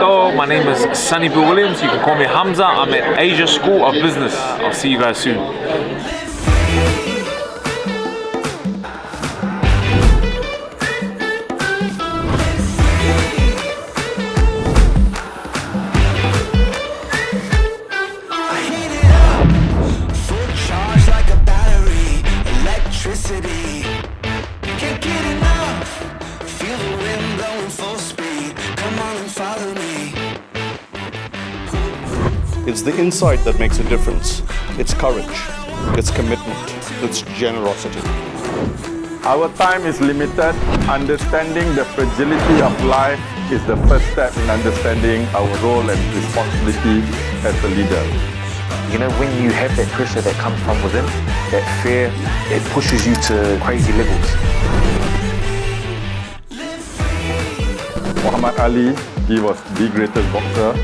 Hello, my name is Sonny Williams. You can call me Hamza. I'm at Asia School of Business. I'll see you guys soon. It's the insight that makes a difference. It's courage, it's commitment, it's generosity. Our time is limited. Understanding the fragility of life is the first step in understanding our role and responsibility as a leader. You know, when you have that pressure that comes from within, that fear, it pushes you to crazy levels. Muhammad Ali, he was the greatest boxer.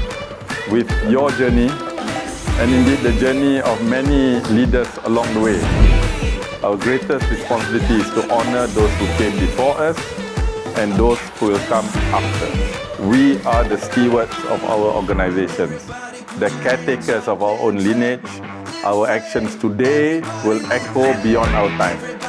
With your journey, and indeed the journey of many leaders along the way, our greatest responsibility is to honor those who came before us and those who will come after. We are the stewards of our organizations, the caretakers of our own lineage. Our actions today will echo beyond our time.